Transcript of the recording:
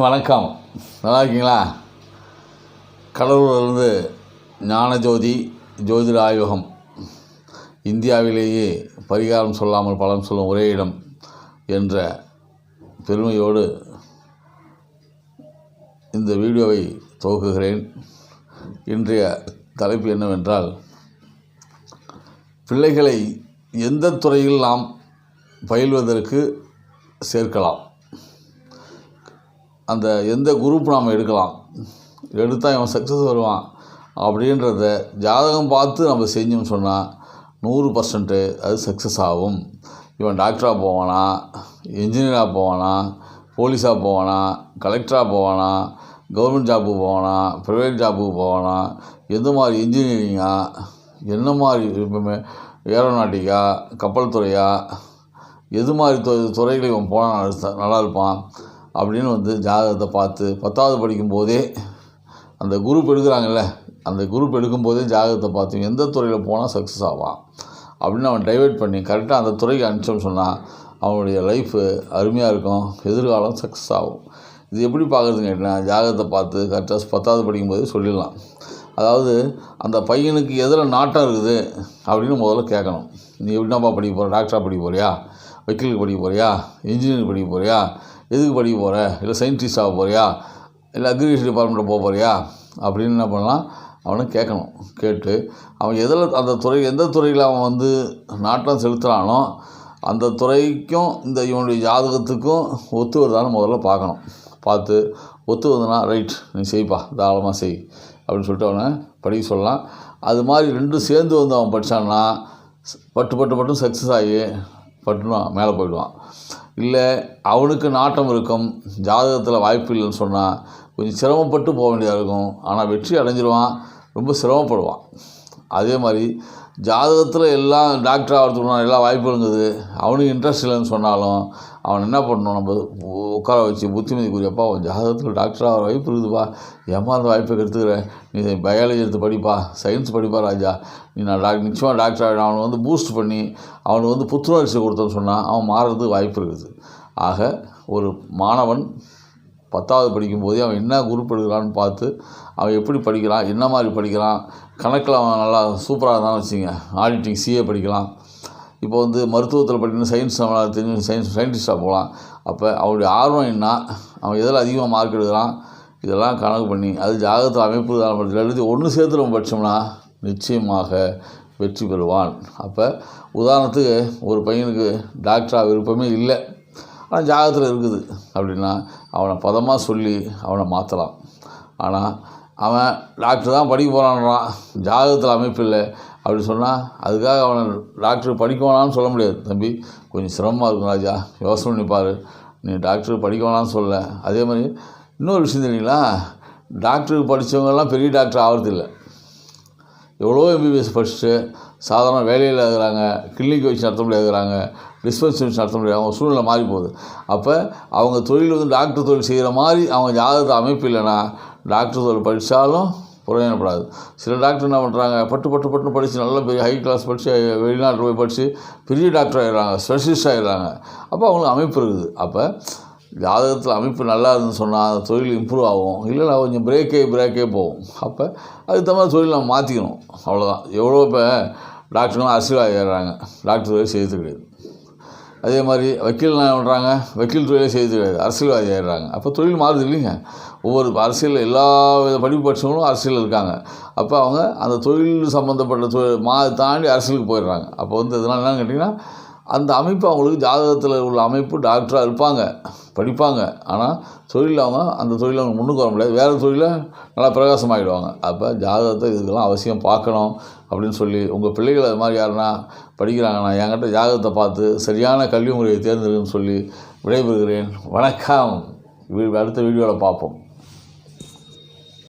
வணக்கம். நல்லா இருக்கீங்களா? கடலூரிலிருந்து ஞானஜோதி ஜோதிட ஆய்வகம். இந்தியாவிலேயே பரிகாரம் சொல்லாமல் பலன் சொல்லும் ஒரே இடம் என்ற பெருமையோடு இந்த வீடியோவை துவக்குகிறேன். இன்றைய தலைப்பு என்னவென்றால், பிள்ளைகளை எந்த துறையில் நாம் பயில்வதற்கு சேர்க்கலாம், அந்த எந்த குரூப் நாம் எடுக்கலாம், எடுத்தால் இவன் சக்ஸஸ் வருவான் அப்படின்றத ஜாதகம் பார்த்து நம்ம செஞ்சோம்னு சொன்னால் 100% அது சக்ஸஸ் ஆகும். இவன் டாக்டராக போவானா, இன்ஜினியராக போவானா, போலீஸாக போவானா, கலெக்டராக போவானா, கவர்மெண்ட் ஜாப்புக்கு போவானா, ப்ரைவேட் ஜாப்புக்கு போவானா, எந்த மாதிரி இன்ஜினியரிங்கா, என்ன மாதிரி இப்போமே ஏரோநாட்டிக்கா, கப்பல் துறையா, எது மாதிரி துறைகள் இவன் போனால் நல்லா இருப்பான் அப்படின்னு ஜாதகத்தை பார்த்து 10வது படிக்கும்போதே அந்த குரூப் எடுக்கிறாங்கல்ல, அந்த குரூப் எடுக்கும்போதே ஜாதகத்தை பார்த்து எந்த துறையில் போனால் சக்ஸஸ் ஆவான் அப்படின்னு அவன் டைவெர்ட் பண்ணி கரெக்டாக அந்த துறைக்கு அனுப்பிச்சோம்னு சொன்னால் அவனுடைய லைஃபு அருமையாக இருக்கும், எதிர்காலம் சக்ஸஸ் ஆகும். இது எப்படி பார்க்குறதுன்னு கேட்டால், ஜாதகத்தை பார்த்து கரெக்டாக 10வது படிக்கும்போதே சொல்லிடலாம். அதாவது அந்த பையனுக்கு எதில் நாட்டம் இருக்குது அப்படின்னு முதல்ல கேட்கணும். நீ எப்படின்னாப்பா படிக்க போகிற? டாக்டராக படிக்க போகிறியா, வக்கீலுக்கு படிக்க போகிறியா, இன்ஜினியரிங் படிக்க போகிறியா, எதுக்கு படிக்க போகிற, இல்லை சயின்டிஸ்ட் ஆக போகிறியா, இல்லை அக்ரிகல்ச்சர் டிபார்ட்மெண்ட்டில் போக போகிறியா அப்படின்னு என்ன பண்ணலாம், அவனை கேட்கணும். கேட்டு அவன் எதில் அந்த துறை எந்த துறையில் அவன் நாட்டம் செலுத்துகிறானோ அந்த துறைக்கும் இந்த இவனுடைய ஜாதகத்துக்கும் ஒத்து வருதான்னு முதல்ல பார்க்கணும். பார்த்து ஒத்து வந்தனா ரைட், நீ செய்ப்பா, தாராளமாக செய் அப்படின்னு சொல்லிட்டு அவனை படிக்க சொல்லலாம். அது மாதிரி ரெண்டும் சேர்ந்து அவன் படித்தான்னா பட்டு சக்ஸஸ் ஆகி பட்டுனா மேலே போயிடுவான். இல்லை அவனுக்கு நாட்டம் இருக்கும், ஜாதகத்தில் வாய்ப்பு இல்லைன்னு சொன்னால் கொஞ்சம் சிரமப்பட்டு போக வேண்டியதாக இருக்கும். ஆனால் வெற்றி அடைஞ்சிடுவான், ரொம்ப சிரமப்படுவான். அதே மாதிரி ஜாதகத்தில் எல்லாம் டாக்டர் ஆகிறதுக்கு எல்லா வாய்ப்பு இருந்தது, அவனுக்கு இன்ட்ரெஸ்ட் இல்லைன்னு சொன்னாலும் அவன் என்ன பண்ணணும், நம்ம உட்கார வச்சு புத்திமதி கூறியப்பா, அவன் ஜாதகத்தில் டாக்டர் ஆகிற வாய்ப்பு இருக்குதுப்பா, ஏமா அந்த வாய்ப்பை எடுத்துக்கிறேன், நீ பயாலஜி எடுத்து படிப்பா, சயின்ஸ் படிப்பா ராஜா, நீ நான் நிச்சயமாக டாக்டர் ஆகிடும். அவனை பூஸ்ட் பண்ணி அவனுக்கு புத்துணர்ச்சி கொடுத்தோன்னு சொன்னால் அவன் மாறுறதுக்கு வாய்ப்பு இருக்குது. ஆக ஒரு மாணவன் 10வது படிக்கும்போதே அவன் என்ன குரூப் எடுக்கிறான்னு பார்த்து அவன் எப்படி படிக்கிறான், என்ன மாதிரி படிக்கிறான், கணக்கில் அவன் நல்லா சூப்பராக இருந்தான்னு வச்சுங்க, ஆடிட்டிங் சிஏ படிக்கலாம். இப்போ மருத்துவத்தில் படிக்கணும், சயின்ஸ் நம்மளால் தெரிஞ்சு சயின்டிஸ்டாக போகலாம். அப்போ அவனுடைய ஆர்வம் என்ன, அவன் எதில் அதிகமாக மார்க் எடுக்கிறான், இதெல்லாம் கணக்கு பண்ணி அது ஜாதகத்தில் அமைப்பு எழுதி ஒன்று சேர்த்து நம்ம படித்தோம்னா நிச்சயமாக வெற்றி பெறுவான். அப்போ உதாரணத்துக்கு ஒரு பையனுக்கு டாக்டராக விருப்பமே இல்லை, ஆனால் ஜாதகத்தில் இருக்குது அப்படின்னா அவனை பதமாக சொல்லி அவனை மாற்றலாம். ஆனால் அவன் டாக்டர் தான் படிக்க போகிறான்றான், ஜாதகத்தில் அமைப்பு இல்லை அப்படி சொன்னால் அதுக்காக அவனை டாக்டர் படிக்க வேணான்னு சொல்ல முடியாது. தம்பி கொஞ்சம் சிரமமாக இருக்கும் ராஜா, யோசனை பண்ணிப்பார், நீ டாக்டர் படிக்க வேணான்னு சொல்ல. அதே மாதிரி இன்னொரு விஷயம் தெரியுங்களா, டாக்டருக்கு படித்தவங்கெல்லாம் பெரிய டாக்டர் ஆகிறதில்லை. எவ்வளோ எம்பிபிஎஸ் படிச்சுட்டு சாதாரண வேலையில் இருக்கிறாங்க, கிளினிக் வச்சு நடத்த முடியாதுங்கிறாங்க, டிஸ்பென்சரி வச்சு நடத்த முடியாது, அவங்க சூழ்நிலை மாறி போகுது. அப்போ அவங்க தொழில் டாக்டர் தொழில் செய்கிற மாதிரி அவங்க ஜாதகத்தை அமைப்பு இல்லைன்னா டாக்டர் தொழில் படித்தாலும் பிரயோஜனப்படாது. சில டாக்டர் என்ன பண்ணுறாங்க, பட்டு படித்து நல்ல பெரிய ஹை கிளாஸ் படித்து வெளிநாட்டில் போய் படித்து பெரிய டாக்டர் ஆகிடுறாங்க, ஸ்பெஷலிஸ்ட் ஆகிடுறாங்க. அப்போ அவங்களுக்கு அமைப்பு இருக்குது. அப்போ ஜாதகத்தில் அமைப்பு நல்லா இருந்துன்னு சொன்னால் அந்த தொழில் இம்ப்ரூவ் ஆகும், இல்லைன்னா கொஞ்சம் பிரேக்கே போகும். அப்போ அதுக்கு தகுந்த தொழில் நம்ம மாற்றிக்கணும், அவ்வளோதான். எவ்வளோ இப்போ டாக்டர்லாம் அரசியல் ஆகிடுறாங்க, டாக்டர் தொழில் செய்யறது கிடையாது. அதே மாதிரி வக்கீல் என்ன பண்ணுறாங்க, வக்கீல் தொழிலே செய்யறது கிடையாது, அரசியல்வாதி ஆகிடுறாங்க. அப்போ தொழில் மாறுது இல்லைங்க. ஒவ்வொரு அரசியல் எல்லா வித படிப்பு படித்தவங்களும் அரசியல் இருக்காங்க. அப்போ அவங்க அந்த தொழில் சம்மந்தப்பட்ட தொழில் தாண்டி அரசியலுக்கு போயிடுறாங்க. அப்போ இதெல்லாம் என்னன்னு கேட்டிங்கன்னா, அந்த அமைப்பு அவங்களுக்கு ஜாதகத்தில் உள்ள அமைப்பு டாக்டராக இருப்பாங்க, படிப்பாங்க, ஆனால் தொழிலில் அவங்க அந்த தொழிலில் அவங்க முன்னுக்கு வர முடியாது, வேறு தொழிலில் நல்லா பிரகாசமாகிடுவாங்க. அப்போ ஜாதகத்தை இதுக்கெல்லாம் அவசியம் பார்க்கணும் அப்படின்னு சொல்லி உங்கள் பிள்ளைகள் அது மாதிரி யாருன்னா படிக்கிறாங்கன்னா என்கிட்ட ஜாதகத்தை பார்த்து சரியான கல்வி முறையை தேர்ந்தெடுக்குன்னு சொல்லி விடைபெறுகிறேன். வணக்கம். அடுத்த வீடியோவில் பார்ப்போம்.